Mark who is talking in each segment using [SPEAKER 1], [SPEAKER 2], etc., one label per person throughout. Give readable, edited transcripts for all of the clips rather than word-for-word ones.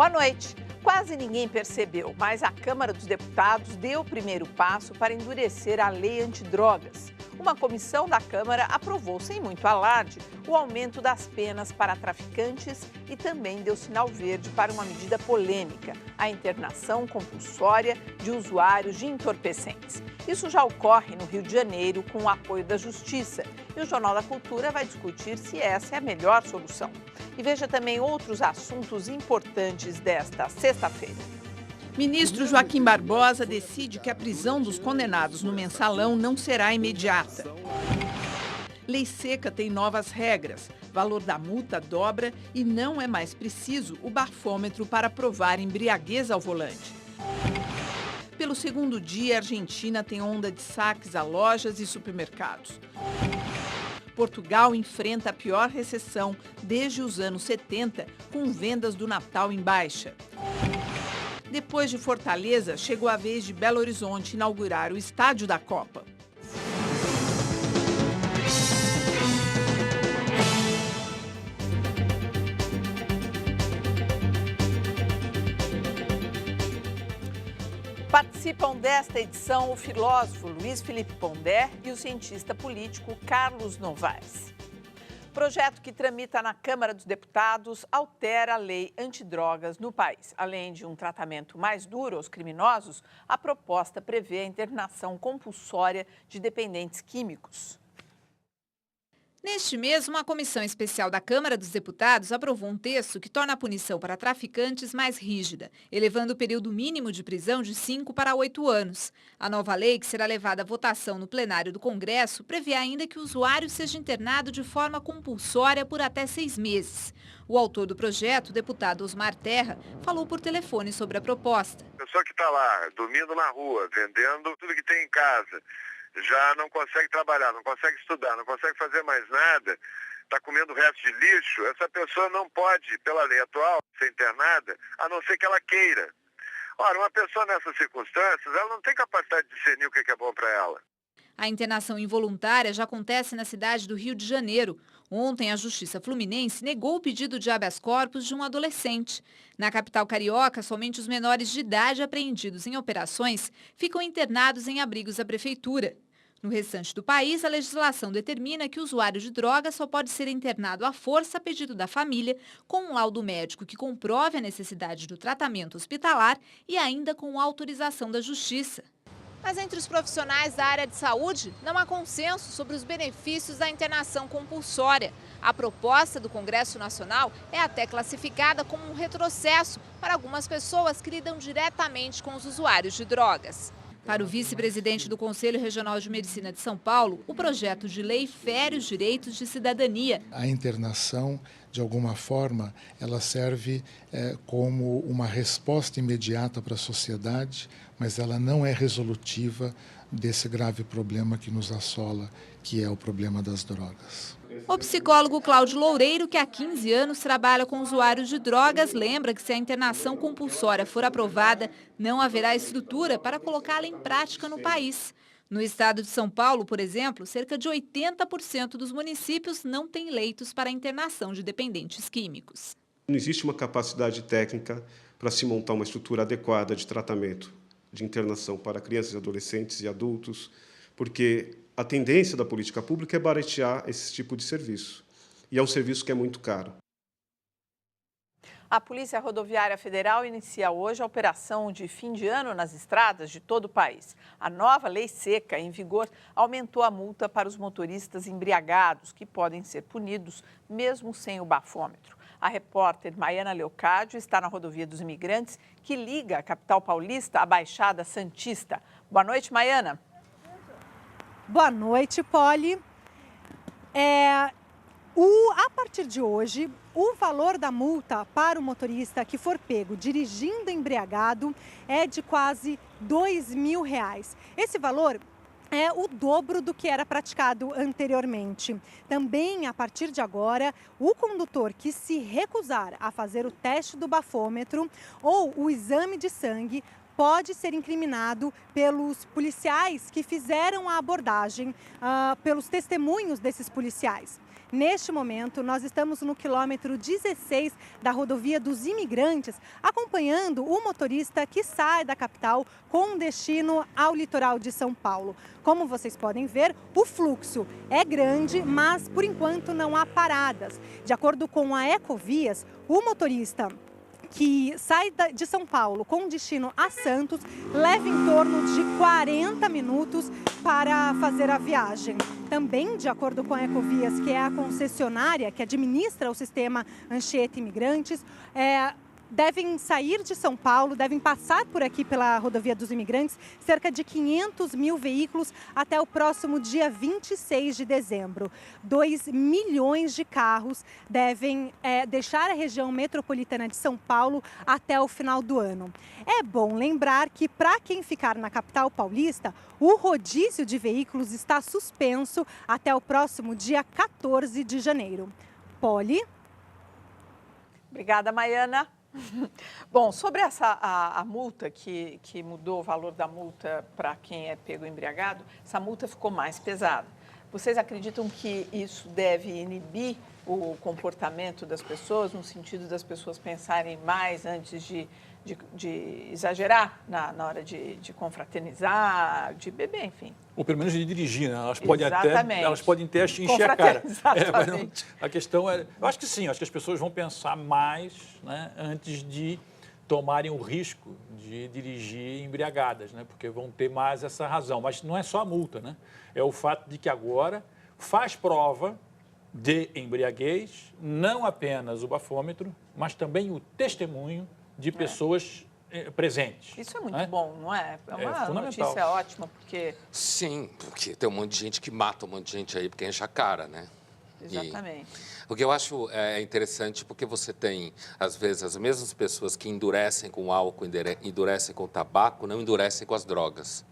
[SPEAKER 1] Boa noite. Quase ninguém percebeu, mas a Câmara dos Deputados deu o primeiro passo para endurecer a lei antidrogas. Uma comissão da Câmara aprovou, sem muito alarde, o aumento das penas para traficantes e também deu sinal verde para uma medida polêmica, a internação compulsória de usuários de entorpecentes. Isso já ocorre no Rio de Janeiro com o apoio da Justiça e o Jornal da Cultura vai discutir se essa é a melhor solução. E veja também outros assuntos importantes desta sexta-feira.
[SPEAKER 2] Ministro Joaquim Barbosa decide que a prisão dos condenados no Mensalão não será imediata. Lei seca tem novas regras. Valor da multa dobra e não é mais preciso o bafômetro para provar embriaguez ao volante. Pelo segundo dia, a Argentina tem onda de saques a lojas e supermercados. Portugal enfrenta a pior recessão desde os anos 70, com vendas do Natal em baixa. Depois de Fortaleza, chegou a vez de Belo Horizonte inaugurar o Estádio da Copa.
[SPEAKER 1] Participam desta edição o filósofo Luiz Felipe Pondé e o cientista político Carlos Novaes. O projeto que tramita na Câmara dos Deputados altera a lei antidrogas no país. Além de um tratamento mais duro aos criminosos, a proposta prevê a internação compulsória de dependentes químicos.
[SPEAKER 3] Neste mês, uma comissão especial da Câmara dos Deputados aprovou um texto que torna a punição para traficantes mais rígida, elevando o período mínimo de prisão de 5 para 8 anos. A nova lei, que será levada à votação no plenário do Congresso, prevê ainda que o usuário seja internado de forma compulsória por até 6 meses. O autor do projeto, o deputado Osmar Terra, falou por telefone sobre a proposta.
[SPEAKER 4] A pessoa que está lá, dormindo na rua, vendendo tudo que tem em casa, já não consegue trabalhar, não consegue estudar, não consegue fazer mais nada, está comendo o resto de lixo, essa pessoa não pode, pela lei atual, ser internada, a não ser que ela queira. Ora, uma pessoa nessas circunstâncias, ela não tem capacidade de discernir o que é bom para ela.
[SPEAKER 3] A internação involuntária já acontece na cidade do Rio de Janeiro. Ontem, a Justiça Fluminense negou o pedido de habeas corpus de um adolescente. Na capital carioca, somente os menores de idade apreendidos em operações ficam internados em abrigos da prefeitura. No restante do país, a legislação determina que o usuário de drogas só pode ser internado à força a pedido da família, com um laudo médico que comprove a necessidade do tratamento hospitalar e ainda com autorização da Justiça. Mas entre os profissionais da área de saúde, não há consenso sobre os benefícios da internação compulsória. A proposta do Congresso Nacional é até classificada como um retrocesso para algumas pessoas que lidam diretamente com os usuários de drogas. Para o vice-presidente do Conselho Regional de Medicina de São Paulo, o projeto de lei fere os direitos de cidadania.
[SPEAKER 5] A internação, de alguma forma, ela serve como uma resposta imediata para a sociedade, mas ela não é resolutiva desse grave problema que nos assola, que é o problema das drogas.
[SPEAKER 3] O psicólogo Cláudio Loureiro, que há 15 anos trabalha com usuários de drogas, lembra que se a internação compulsória for aprovada, não haverá estrutura para colocá-la em prática no país. No estado de São Paulo, por exemplo, cerca de 80% dos municípios não têm leitos para a internação de dependentes químicos.
[SPEAKER 6] Não existe uma capacidade técnica para se montar uma estrutura adequada de tratamento de internação para crianças, adolescentes e adultos, porque a tendência da política pública é baratear esse tipo de serviço. E é um serviço que é muito caro.
[SPEAKER 1] A Polícia Rodoviária Federal inicia hoje a operação de fim de ano nas estradas de todo o país. A nova lei seca, em vigor, aumentou a multa para os motoristas embriagados, que podem ser punidos mesmo sem o bafômetro. A repórter Maiana Leocádio está na Rodovia dos Imigrantes, que liga a capital paulista à Baixada Santista. Boa noite, Maiana.
[SPEAKER 7] Boa noite, Poli. A partir de hoje, o valor da multa para o motorista que for pego dirigindo embriagado é de quase R$2.000. Esse valor é o dobro do que era praticado anteriormente. Também, a partir de agora, o condutor que se recusar a fazer o teste do bafômetro ou o exame de sangue pode ser incriminado pelos policiais que fizeram a abordagem, pelos testemunhos desses policiais. Neste momento, nós estamos no quilômetro 16 da rodovia dos Imigrantes, acompanhando o motorista que sai da capital com destino ao litoral de São Paulo. Como vocês podem ver, o fluxo é grande, mas por enquanto não há paradas. De acordo com a Ecovias, o motorista que sai de São Paulo com destino a Santos leva em torno de 40 minutos para fazer a viagem. Também, de acordo com a Ecovias, que é a concessionária que administra o sistema Anchieta Imigrantes, devem sair de São Paulo, devem passar por aqui pela rodovia dos Imigrantes, cerca de 500 mil veículos até o próximo dia 26 de dezembro. 2 milhões de carros devem deixar a região metropolitana de São Paulo até o final do ano. É bom lembrar que, para quem ficar na capital paulista, o rodízio de veículos está suspenso até o próximo dia 14 de janeiro. Poli.
[SPEAKER 1] Obrigada, Maiana. Bom, sobre a multa que mudou o valor da multa para quem é pego embriagado, essa multa ficou mais pesada. Vocês acreditam que isso deve inibir o comportamento das pessoas, no sentido das pessoas pensarem mais antes de exagerar na hora de confraternizar, de beber, enfim?
[SPEAKER 8] Ou pelo menos de dirigir, né? Elas podem até encher a cara. Mas não, a questão é... Eu acho que sim, acho que as pessoas vão pensar mais, né, antes de tomarem o risco de dirigir embriagadas, né? Porque vão ter mais essa razão. Mas não é só a multa, né? É o fato de que agora faz prova de embriaguez, não apenas o bafômetro, mas também o testemunho de pessoas presentes.
[SPEAKER 1] Isso é muito bom, não é? É uma notícia ótima, porque...
[SPEAKER 9] Sim, porque tem um monte de gente que mata um monte de gente aí porque enche a cara, né?
[SPEAKER 1] Exatamente.
[SPEAKER 9] O que eu acho interessante, porque você tem, às vezes, as mesmas pessoas que endurecem com álcool, endurecem com tabaco, não endurecem com as drogas.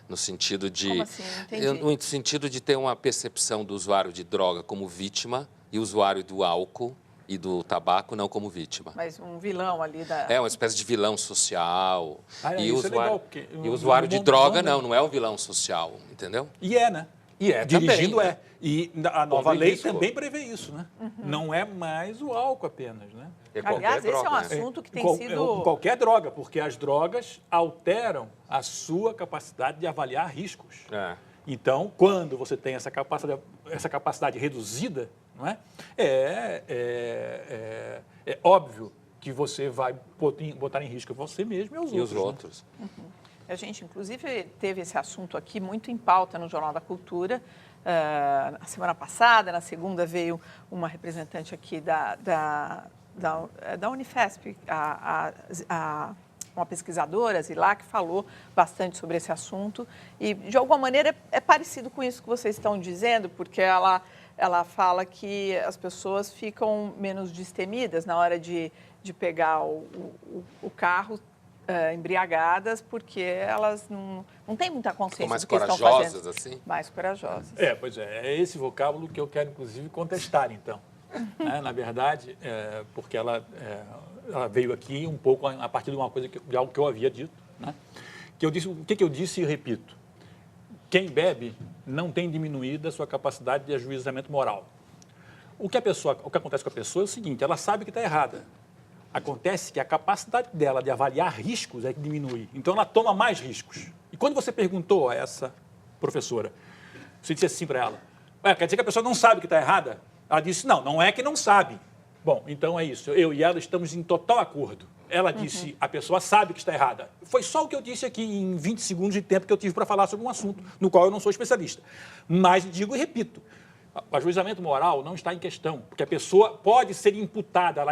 [SPEAKER 9] No sentido de...
[SPEAKER 1] Como assim? Entendi.
[SPEAKER 9] No sentido de ter uma percepção do usuário de droga como vítima e o usuário do álcool e do tabaco não como vítima.
[SPEAKER 1] Mas um vilão ali da...
[SPEAKER 9] É uma espécie de vilão social.
[SPEAKER 8] E o usuário,
[SPEAKER 9] e o usuário de droga não é um vilão social, entendeu?
[SPEAKER 8] E é, né?
[SPEAKER 9] E é
[SPEAKER 8] dirigindo
[SPEAKER 9] também,
[SPEAKER 8] é. E a nova
[SPEAKER 9] Corre
[SPEAKER 8] lei
[SPEAKER 9] risco.
[SPEAKER 8] também prevê isso, né? Não é mais o álcool apenas, né?
[SPEAKER 1] Aliás, esse é um assunto que tem sido...
[SPEAKER 8] Qualquer droga, porque as drogas alteram a sua capacidade de avaliar riscos. Então, quando você tem essa capacidade reduzida, não é? É óbvio que você vai botar em risco você mesmo e os outros.
[SPEAKER 1] Né? A gente, inclusive, teve esse assunto aqui muito em pauta no Jornal da Cultura. Na semana passada, na segunda, veio uma representante aqui da Unifesp, uma pesquisadora, Zilá, que falou bastante sobre esse assunto. E, de alguma maneira, é parecido com isso que vocês estão dizendo, porque ela fala que as pessoas ficam menos destemidas na hora de pegar o carro embriagadas, porque elas não têm muita consciência
[SPEAKER 9] mais
[SPEAKER 1] do que estão
[SPEAKER 9] corajosas,
[SPEAKER 1] fazendo.
[SPEAKER 9] assim?
[SPEAKER 1] Mais corajosas.
[SPEAKER 8] Pois é. É esse vocábulo que eu quero, inclusive, contestar, então. Na verdade, porque ela veio aqui um pouco a partir de algo que eu havia dito, né? O que eu disse e repito. Quem bebe não tem diminuído a sua capacidade de ajuizamento moral. O que acontece com a pessoa é o seguinte, ela sabe que está errada. Acontece que a capacidade dela de avaliar riscos é que diminui. Então, ela toma mais riscos. E quando você perguntou a essa professora, você disse assim para ela, quer dizer que a pessoa não sabe que está errada? Ela disse, não é que não sabe. Bom, então é isso. Eu e ela estamos em total acordo. Ela disse, a pessoa sabe que está errada. Foi só o que eu disse aqui em 20 segundos de tempo que eu tive para falar sobre um assunto no qual eu não sou especialista. Mas digo e repito, o ajuizamento moral não está em questão, porque a pessoa pode ser imputada,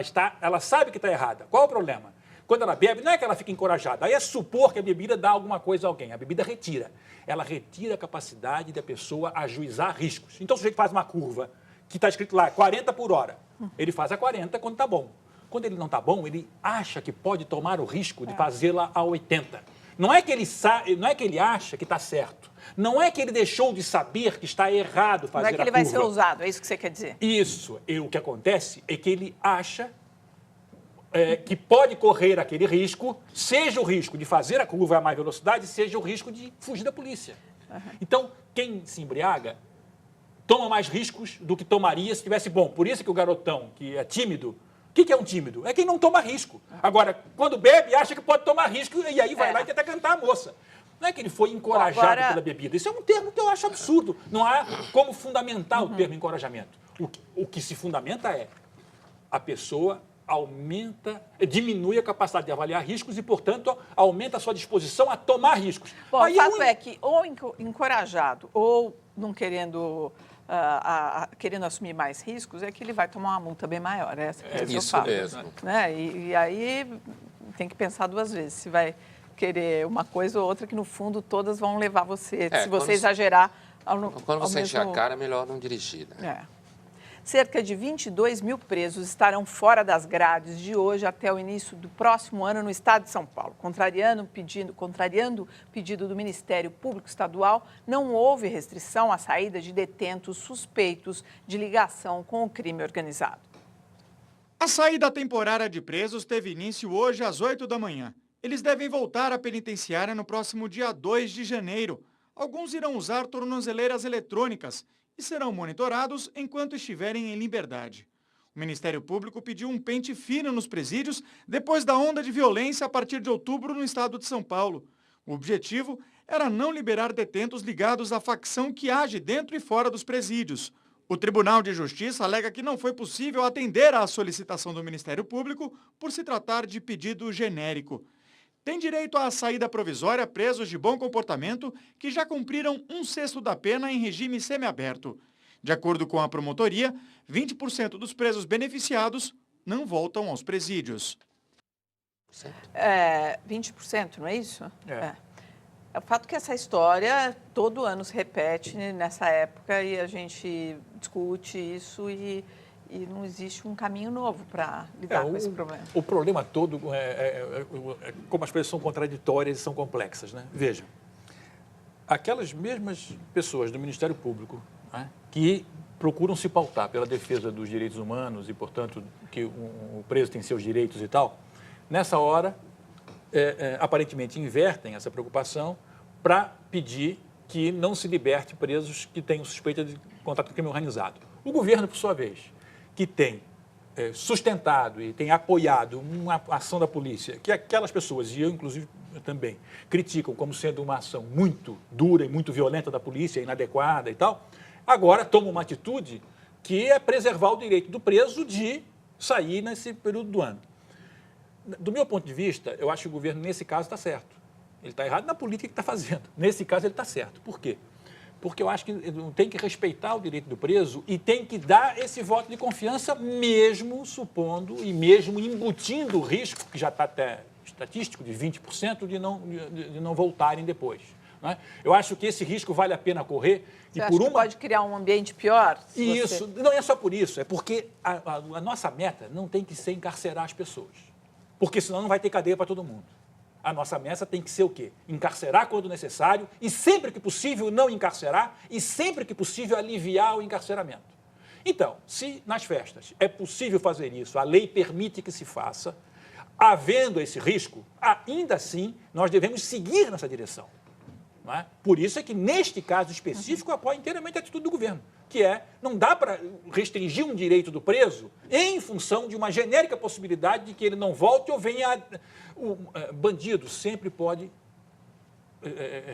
[SPEAKER 8] ela sabe que está errada. Qual é o problema? Quando ela bebe, não é que ela fica encorajada, aí é supor que a bebida dá alguma coisa a alguém. A bebida retira. Ela retira a capacidade da pessoa ajuizar riscos. Então, o sujeito faz uma curva que está escrito lá, 40 por hora. Ele faz a 40 quando está bom. Quando ele não está bom, ele acha que pode tomar o risco de fazê-la a 80. Não é que ele acha que está certo. Não é que ele deixou de saber que está errado fazer a curva.
[SPEAKER 1] Não é que ele vai ser usado, é isso que você quer dizer?
[SPEAKER 8] Isso. E o que acontece é que ele acha que pode correr aquele risco, seja o risco de fazer a curva a mais velocidade, seja o risco de fugir da polícia. Então, quem se embriaga toma mais riscos do que tomaria se tivesse bom. Por isso que o garotão que é tímido, o que é um tímido? É quem não toma risco. Agora, quando bebe, acha que pode tomar risco e aí vai lá e tenta cantar a moça. Não é que ele foi encorajado pela bebida. Isso é um termo que eu acho absurdo. Não há como fundamentar o termo encorajamento. O que se fundamenta é a pessoa diminui a capacidade de avaliar riscos e, portanto, aumenta a sua disposição a tomar riscos.
[SPEAKER 1] Bom, o fato é que ou encorajado ou não querendo, querendo assumir mais riscos, é que ele vai tomar uma multa bem maior.
[SPEAKER 9] Isso mesmo.
[SPEAKER 1] Né? E aí tem que pensar duas vezes se vai querer uma coisa ou outra, que no fundo todas vão levar você, se você exagerar.
[SPEAKER 9] Quando você encher a cara, é melhor não dirigir. Né?
[SPEAKER 1] Cerca de 22 mil presos estarão fora das grades de hoje até o início do próximo ano no estado de São Paulo. Contrariando o pedido do Ministério Público Estadual, não houve restrição à saída de detentos suspeitos de ligação com o crime organizado.
[SPEAKER 10] A saída temporária de presos teve início hoje às 8 da manhã. Eles devem voltar à penitenciária no próximo dia 2 de janeiro. Alguns irão usar tornozeleiras eletrônicas e serão monitorados enquanto estiverem em liberdade. O Ministério Público pediu um pente fino nos presídios depois da onda de violência a partir de outubro no estado de São Paulo. O objetivo era não liberar detentos ligados à facção que age dentro e fora dos presídios. O Tribunal de Justiça alega que não foi possível atender à solicitação do Ministério Público por se tratar de pedido genérico. Tem direito à saída provisória presos de bom comportamento que já cumpriram 1/6 da pena em regime semiaberto. De acordo com a promotoria, 20% dos presos beneficiados não voltam aos presídios.
[SPEAKER 1] 20%, não é isso? O fato é que essa história todo ano se repete nessa época e a gente discute isso e não existe um caminho novo para lidar com esse problema.
[SPEAKER 8] O problema todo como as coisas são contraditórias e são complexas. Né? Veja, aquelas mesmas pessoas do Ministério Público, né, que procuram se pautar pela defesa dos direitos humanos e, portanto, que o preso tem seus direitos e tal, nessa hora, aparentemente invertem essa preocupação para pedir que não se liberte presos que tenham suspeita de contato com o crime organizado. O governo, por sua vez, que tem sustentado e tem apoiado uma ação da polícia, que aquelas pessoas, e eu inclusive também, criticam como sendo uma ação muito dura e muito violenta da polícia, inadequada e tal, agora toma uma atitude que é preservar o direito do preso de sair nesse período do ano. Do meu ponto de vista, eu acho que o governo, nesse caso, está certo. Ele está errado na política que está fazendo. Nesse caso, ele está certo. Por quê? Porque eu acho que tem que respeitar o direito do preso e tem que dar esse voto de confiança, mesmo supondo e mesmo embutindo o risco, que já está até estatístico, de 20%, de não voltarem depois. Não é? Eu acho que esse risco vale a pena correr.
[SPEAKER 1] Você acha que pode criar um ambiente pior?
[SPEAKER 8] Isso, não é só por isso, é porque a nossa meta não tem que ser encarcerar as pessoas, porque senão não vai ter cadeia para todo mundo. A nossa meta tem que ser o quê? Encarcerar quando necessário e, sempre que possível, não encarcerar e, sempre que possível, aliviar o encarceramento. Então, se nas festas é possível fazer isso, a lei permite que se faça, havendo esse risco, ainda assim, nós devemos seguir nessa direção. Não é? Por isso é que, neste caso específico, eu apoio inteiramente a atitude do governo, que não dá para restringir um direito do preso em função de uma genérica possibilidade de que ele não volte ou venha... O bandido sempre pode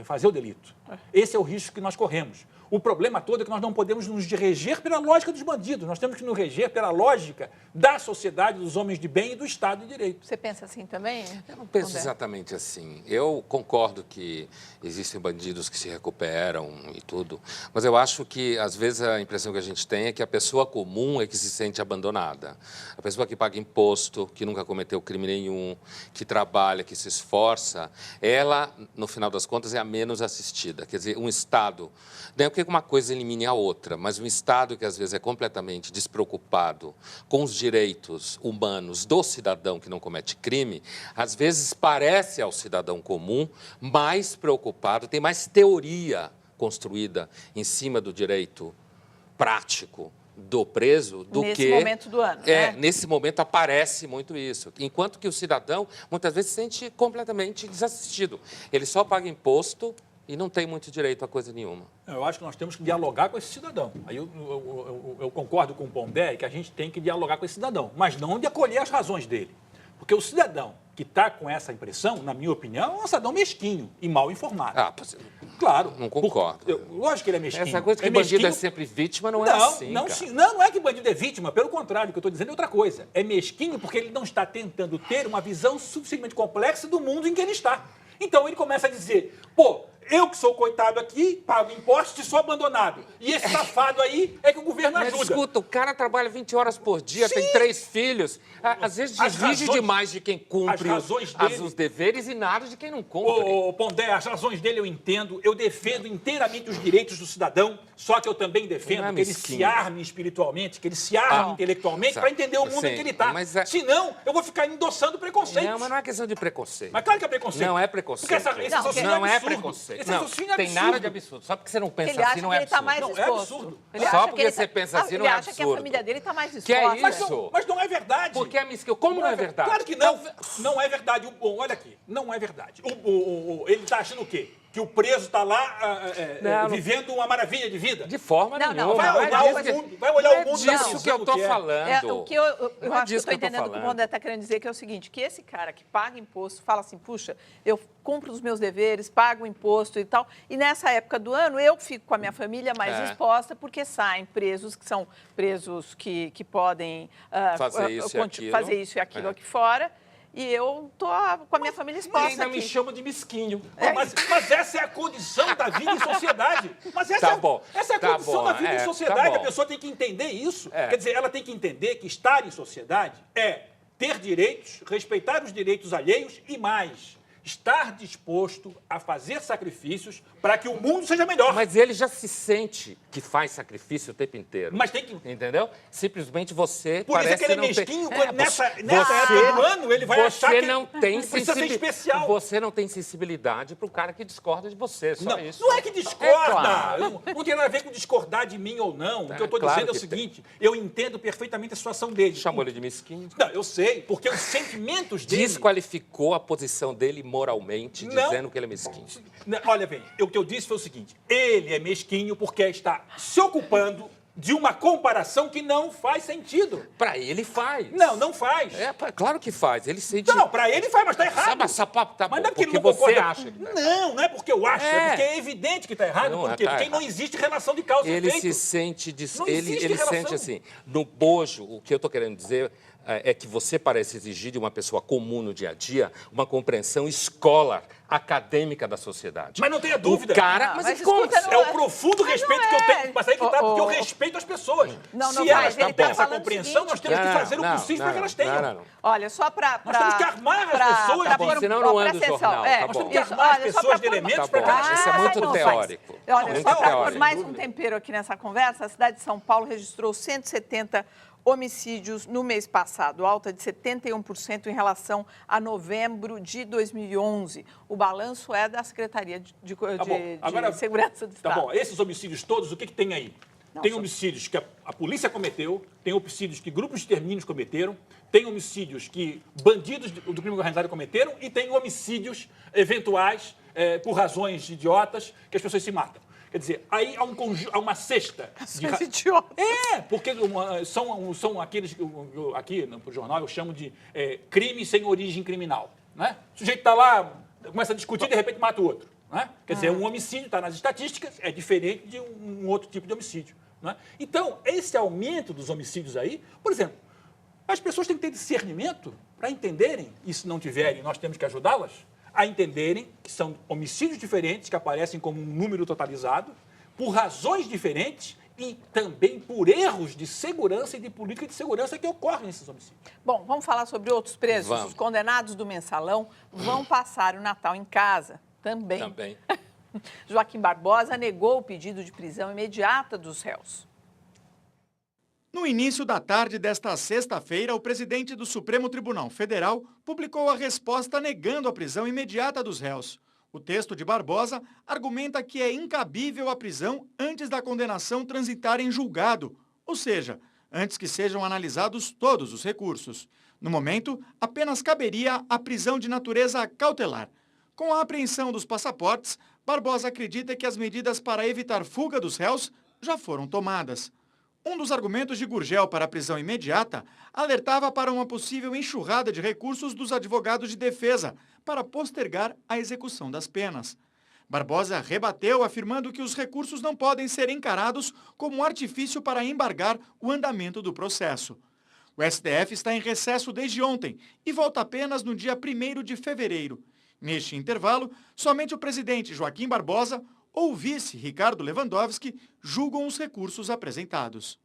[SPEAKER 8] fazer o delito. Esse é o risco que nós corremos. O problema todo é que nós não podemos nos reger pela lógica dos bandidos, nós temos que nos reger pela lógica da sociedade, dos homens de bem e do Estado de Direito.
[SPEAKER 1] Você pensa assim também?
[SPEAKER 9] Eu não penso exatamente assim. Eu concordo que existem bandidos que se recuperam e tudo, mas eu acho que, às vezes, a impressão que a gente tem é que a pessoa comum é que se sente abandonada. A pessoa que paga imposto, que nunca cometeu crime nenhum, que trabalha, que se esforça, ela, no final das contas, é a menos assistida. Quer dizer, um Estado... Não é porque uma coisa elimine a outra, mas um Estado que, às vezes, é completamente despreocupado com os direitos humanos do cidadão que não comete crime, às vezes parece ao cidadão comum mais preocupado, tem mais teoria construída em cima do direito prático do preso do que...
[SPEAKER 1] Nesse momento do ano, né?
[SPEAKER 9] Nesse momento aparece muito isso. Enquanto que o cidadão, muitas vezes, se sente completamente desassistido. Ele só paga imposto e não tem muito direito a coisa nenhuma.
[SPEAKER 8] Eu acho que nós temos que dialogar com esse cidadão. Aí eu concordo com o Pondé que a gente tem que dialogar com esse cidadão, mas não de acolher as razões dele. Porque o cidadão que está com essa impressão, na minha opinião, é um cidadão mesquinho e mal informado. Claro.
[SPEAKER 9] Não concordo.
[SPEAKER 8] Lógico que ele é mesquinho.
[SPEAKER 9] Essa coisa que bandido é sempre vítima não é assim,
[SPEAKER 8] não é que bandido é vítima, pelo contrário, o que eu estou dizendo é outra coisa. É mesquinho porque ele não está tentando ter uma visão suficientemente complexa do mundo em que ele está. Então ele começa a dizer, pô, eu que sou coitado aqui, pago impostos e sou abandonado. E esse safado aí é que o governo ajuda.
[SPEAKER 9] Mas escuta, o cara trabalha 20 horas por dia,
[SPEAKER 8] Sim.
[SPEAKER 9] tem 3 filhos. Às vezes exige demais de quem cumpre os deveres e nada de quem não cumpre.
[SPEAKER 8] Ô, Pondé, as razões dele eu entendo. Eu defendo inteiramente os direitos do cidadão, só que eu também defendo que ele se arme espiritualmente, que ele se arme intelectualmente para entender o mundo em que ele está. Senão, eu vou ficar endossando preconceitos.
[SPEAKER 9] Não, mas não é questão de preconceito.
[SPEAKER 8] Mas claro que é preconceito.
[SPEAKER 9] Não é preconceito.
[SPEAKER 8] Porque
[SPEAKER 9] não é preconceito. Não, tem nada de absurdo. Só porque você não pensa assim, não é absurdo.
[SPEAKER 8] Não, é absurdo.
[SPEAKER 9] Só porque você pensa assim, não é absurdo.
[SPEAKER 1] Ele acha que a família dele está mais
[SPEAKER 9] disposta.
[SPEAKER 1] disposta.
[SPEAKER 9] Que é isso?
[SPEAKER 8] Mas não é verdade.
[SPEAKER 9] Porque é mesquinho. Como não é verdade?
[SPEAKER 8] Claro que não. Não é verdade. Olha aqui, não é verdade. Ele está achando o quê? Que o preso está lá vivendo uma maravilha de vida?
[SPEAKER 9] De forma nenhuma.
[SPEAKER 8] Vai olhar o mundo da
[SPEAKER 9] disso que eu estou falando.
[SPEAKER 1] O que eu acho que eu estou entendendo o que o Pondé está querendo dizer, que é o seguinte, que esse cara que paga imposto, fala assim, puxa, eu cumpro os meus deveres, pago imposto e tal, e nessa época do ano eu fico com a minha família mais exposta, porque saem presos que são presos que podem fazer isso e aquilo aqui fora. E eu tô com a minha família exposta
[SPEAKER 8] ainda
[SPEAKER 1] aqui.
[SPEAKER 8] Me chama de mesquinho. Mas essa é a condição da vida em sociedade. Mas essa é a condição da vida em sociedade. A pessoa tem que entender isso. Quer dizer, ela tem que entender que estar em sociedade é ter direitos, respeitar os direitos alheios e mais, estar disposto a fazer sacrifícios para que o mundo seja melhor.
[SPEAKER 9] Mas ele já se sente que faz sacrifício o tempo inteiro.
[SPEAKER 8] Mas tem que...
[SPEAKER 9] Entendeu? Simplesmente você
[SPEAKER 8] Por
[SPEAKER 9] parece
[SPEAKER 8] isso que ele é mesquinho. Nessa época do ano, ele vai achar que
[SPEAKER 9] não tem
[SPEAKER 8] precisa ser especial.
[SPEAKER 9] Você não tem sensibilidade para o cara que discorda de você, só isso.
[SPEAKER 8] Não é que discorda. Não tem nada a ver com discordar de mim ou não. O que eu estou dizendo é o seguinte, eu entendo perfeitamente a situação dele.
[SPEAKER 9] Chamou ele de mesquinho?
[SPEAKER 8] Não, eu sei, porque os sentimentos dele...
[SPEAKER 9] Desqualificou a posição dele moralmente, dizendo que ele é mesquinho.
[SPEAKER 8] Olha bem, o que eu disse foi o seguinte, ele é mesquinho porque está se ocupando de uma comparação que não faz sentido.
[SPEAKER 9] Para ele faz.
[SPEAKER 8] Não faz.
[SPEAKER 9] Claro que faz. Ele sente...
[SPEAKER 8] Não, para ele faz, mas está errado.
[SPEAKER 9] Mas não é
[SPEAKER 8] porque
[SPEAKER 9] ele não você acha.
[SPEAKER 8] Não é porque eu acho, é porque é evidente que está errado. Porque não existe relação de causa e efeito.
[SPEAKER 9] Ele se sente... Ele sente assim, no bojo, o que eu estou querendo dizer... é que você parece exigir de uma pessoa comum no dia a dia uma compreensão escolar, acadêmica da sociedade.
[SPEAKER 8] Mas não tenha dúvida.
[SPEAKER 9] O cara...
[SPEAKER 8] Mas é o profundo respeito que eu tenho. Mas aí que tá, porque eu respeito as pessoas. Se elas não têm essa compreensão, nós temos que fazer o possível para que elas tenham.
[SPEAKER 1] Olha, só para...
[SPEAKER 8] Nós temos que armar as pessoas.
[SPEAKER 9] Senão não anda o jornal.
[SPEAKER 8] Nós temos que armar as pessoas de elementos para que elas...
[SPEAKER 9] Isso é muito teórico.
[SPEAKER 1] Olha, só para pôr mais um tempero aqui nessa conversa, a cidade de São Paulo registrou 170 homicídios no mês passado, alta de 71% em relação a novembro de 2011. O balanço é da Secretaria de Segurança do Estado.
[SPEAKER 8] Tá bom, esses homicídios todos, o que tem aí? Tem homicídios que a polícia cometeu, tem homicídios que grupos de extermínios cometeram, tem homicídios que bandidos do crime organizado cometeram e tem homicídios eventuais por razões idiotas que as pessoas se matam. Quer dizer, aí há uma cesta de...
[SPEAKER 1] idiotas.
[SPEAKER 8] Porque são aqueles que aqui no jornal eu chamo de crime sem origem criminal. Né? O sujeito está lá, começa a discutir e de repente mata o outro. Né? Quer dizer, um homicídio está nas estatísticas, é diferente de um outro tipo de homicídio. Né? Então, esse aumento dos homicídios aí, por exemplo, as pessoas têm que ter discernimento para entenderem, e se não tiverem, nós temos que ajudá-las, a entenderem que são homicídios diferentes, que aparecem como um número totalizado, por razões diferentes e também por erros de segurança e de política de segurança que ocorrem nesses homicídios.
[SPEAKER 1] Bom, vamos falar sobre outros presos. Vamos. Os condenados do Mensalão vão passar o Natal em casa também. Joaquim Barbosa negou o pedido de prisão imediata dos réus.
[SPEAKER 10] No início da tarde desta sexta-feira, o presidente do Supremo Tribunal Federal publicou a resposta negando a prisão imediata dos réus. O texto de Barbosa argumenta que é incabível a prisão antes da condenação transitar em julgado, ou seja, antes que sejam analisados todos os recursos. No momento, apenas caberia a prisão de natureza cautelar. Com a apreensão dos passaportes, Barbosa acredita que as medidas para evitar fuga dos réus já foram tomadas. Um dos argumentos de Gurgel para a prisão imediata alertava para uma possível enxurrada de recursos dos advogados de defesa para postergar a execução das penas. Barbosa rebateu, afirmando que os recursos não podem ser encarados como um artifício para embargar o andamento do processo. O STF está em recesso desde ontem e volta apenas no dia 1º de fevereiro. Neste intervalo, somente o presidente Joaquim Barbosa ou o vice Ricardo Lewandowski julgam os recursos apresentados.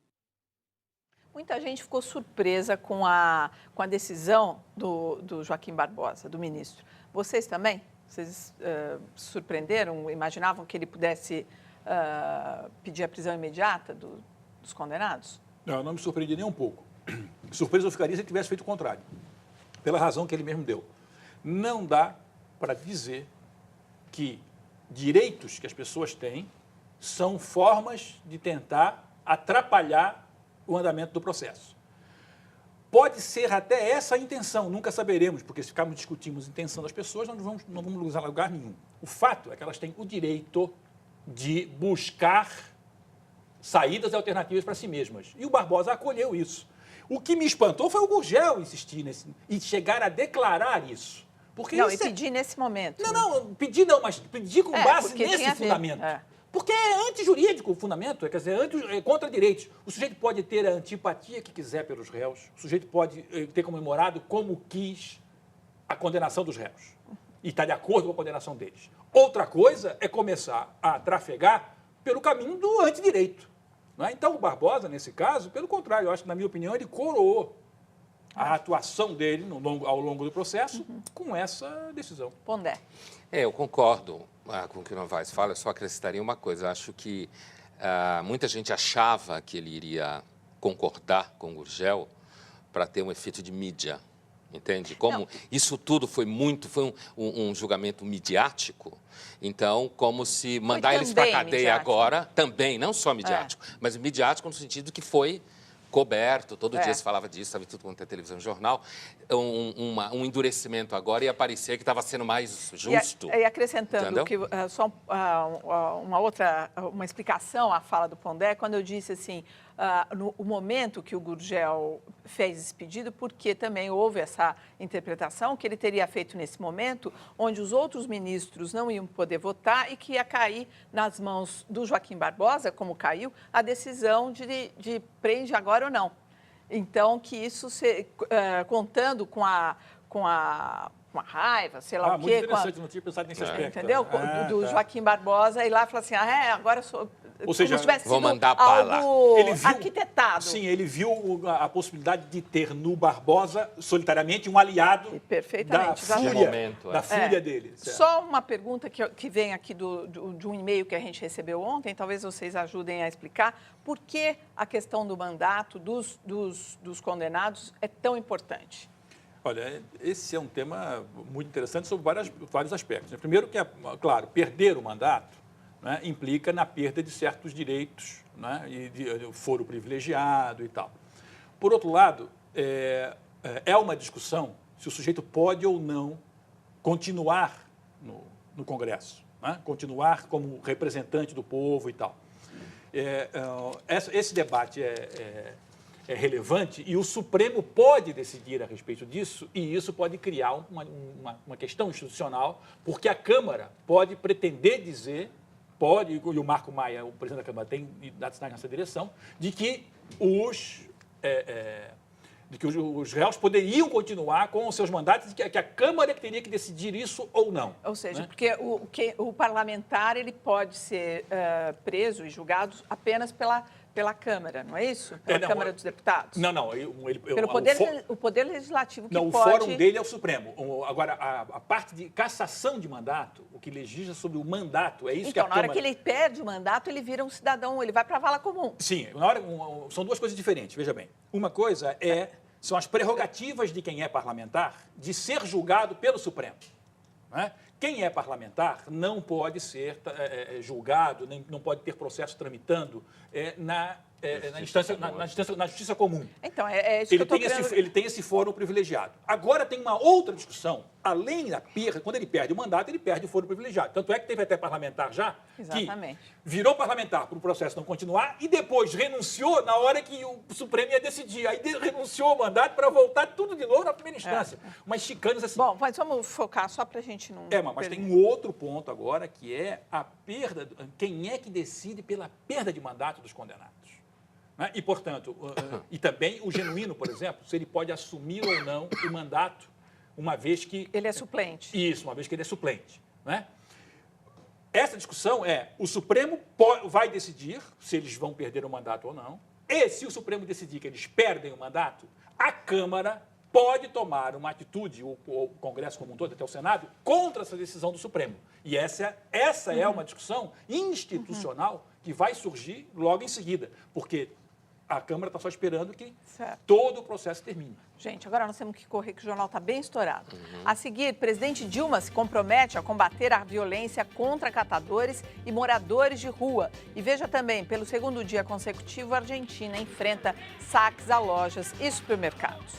[SPEAKER 1] Muita gente ficou surpresa com a decisão do Joaquim Barbosa, do ministro. Vocês também? Vocês se surpreenderam? Imaginavam que ele pudesse pedir a prisão imediata dos condenados?
[SPEAKER 8] Não, eu não me surpreendi nem um pouco. Surpresa eu ficaria se ele tivesse feito o contrário, pela razão que ele mesmo deu. Não dá para dizer que direitos que as pessoas têm são formas de tentar atrapalhar o andamento do processo. Pode ser até essa a intenção, nunca saberemos, porque se ficarmos discutindo a intenção das pessoas, nós não vamos a lugar nenhum. O fato é que elas têm o direito de buscar saídas alternativas para si mesmas. E o Barbosa acolheu isso. O que me espantou foi o Gurgel insistir e chegar a declarar isso. Porque
[SPEAKER 1] não, e pedir nesse momento.
[SPEAKER 8] Pedir não, mas pedir com base nesse fundamento. Porque é antijurídico o fundamento, quer dizer, é contra direitos. O sujeito pode ter a antipatia que quiser pelos réus, o sujeito pode ter comemorado como quis a condenação dos réus e está de acordo com a condenação deles. Outra coisa é começar a trafegar pelo caminho do antidireito. Não é? Então, o Barbosa, nesse caso, pelo contrário, eu acho que, na minha opinião, ele coroou a atuação dele ao longo do processo com essa decisão.
[SPEAKER 1] Pondé.
[SPEAKER 9] Eu concordo com o que o Novaes fala, eu só acrescentaria uma coisa. Eu acho que muita gente achava que ele iria concordar com o Gurgel para ter um efeito de mídia, entende? Como isso tudo foi um julgamento midiático, então, como se mandar eles para a cadeia midiático. Agora, também, não só midiático, mas midiático no sentido que foi coberto, todo dia se falava disso, estava tudo quanto é televisão, jornal, um endurecimento agora e parecia que estava sendo mais justo.
[SPEAKER 1] E acrescentando que, só uma explicação à fala do Pondé, quando eu disse assim, no momento que o Gurgel fez esse pedido, porque também houve essa interpretação que ele teria feito nesse momento, onde os outros ministros não iam poder votar e que ia cair nas mãos do Joaquim Barbosa, como caiu, a decisão de prende agora ou não. Então, que isso, contando com a raiva, sei lá o quê.
[SPEAKER 8] Muito interessante, não tinha pensado nesse aspecto.
[SPEAKER 1] Entendeu? Do Joaquim Barbosa, ir lá e falar assim, agora sou...
[SPEAKER 8] Ou seja,
[SPEAKER 9] vou mandar bala.
[SPEAKER 1] Algo arquitetado.
[SPEAKER 8] Sim, ele viu a possibilidade de ter no Barbosa, solitariamente, um aliado da fúria dele. Certo?
[SPEAKER 1] Só uma pergunta que vem aqui de um e-mail que a gente recebeu ontem, talvez vocês ajudem a explicar, por que a questão do mandato dos condenados é tão importante?
[SPEAKER 8] Olha, esse é um tema muito interessante sobre vários aspectos. Primeiro que, claro, perder o mandato implica na perda de certos direitos, e de foro privilegiado e tal. Por outro lado, é uma discussão se o sujeito pode ou não continuar no Congresso, continuar como representante do povo e tal. Esse debate é relevante e o Supremo pode decidir a respeito disso e isso pode criar uma questão institucional, porque a Câmara pode pretender dizer, e o Marco Maia, o presidente da Câmara, tem dado sinais nessa direção, de que os réus poderiam continuar com os seus mandatos e que a Câmara teria que decidir isso ou não.
[SPEAKER 1] Ou seja, porque o parlamentar ele pode ser preso e julgado apenas pela Câmara, não é isso? Pela Câmara dos Deputados?
[SPEAKER 8] Não.
[SPEAKER 1] O Poder Legislativo que pode...
[SPEAKER 8] Não, o fórum dele é o Supremo. Agora, a parte de cassação de mandato, o que legisla sobre o mandato, é isso que a Câmara...
[SPEAKER 1] Então, na hora que ele perde o mandato, ele vira um cidadão, ele vai para a vala comum.
[SPEAKER 8] Sim, são duas coisas diferentes, veja bem. Uma coisa são as prerrogativas de quem é parlamentar de ser julgado pelo Supremo. Quem é parlamentar não pode ser julgado, não pode ter processo tramitando na justiça comum.
[SPEAKER 1] Então, é isso que eu tô querendo...
[SPEAKER 8] Ele tem esse fórum privilegiado. Agora tem uma outra discussão, além da perda, quando ele perde o mandato, ele perde o foro privilegiado. Tanto é que teve até parlamentar já,
[SPEAKER 1] Exatamente.
[SPEAKER 8] que virou parlamentar para o processo não continuar e depois renunciou na hora que o Supremo ia decidir. Aí renunciou ao mandato para voltar tudo de novo na primeira instância. Mas chicanas assim.
[SPEAKER 1] Bom, mas vamos focar só para a gente não...
[SPEAKER 8] Mas tem um outro ponto agora, que é a perda... Quem é que decide pela perda de mandato dos condenados? Né? E, portanto, e também o genuíno, por exemplo, se ele pode assumir ou não o mandato, uma vez que...
[SPEAKER 1] Ele é suplente.
[SPEAKER 8] Isso, uma vez que ele é suplente. Né? Essa discussão é, o Supremo vai decidir se eles vão perder o mandato ou não, e se o Supremo decidir que eles perdem o mandato, a Câmara pode tomar uma atitude, o Congresso como um todo, até o Senado, contra essa decisão do Supremo. E essa é uma discussão institucional que vai surgir logo em seguida, porque a Câmara está só esperando que todo o processo termine.
[SPEAKER 1] Gente, agora nós temos que correr, que o jornal está bem estourado. A seguir, presidente Dilma se compromete a combater a violência contra catadores e moradores de rua. E veja também, pelo segundo dia consecutivo, a Argentina enfrenta saques a lojas e supermercados.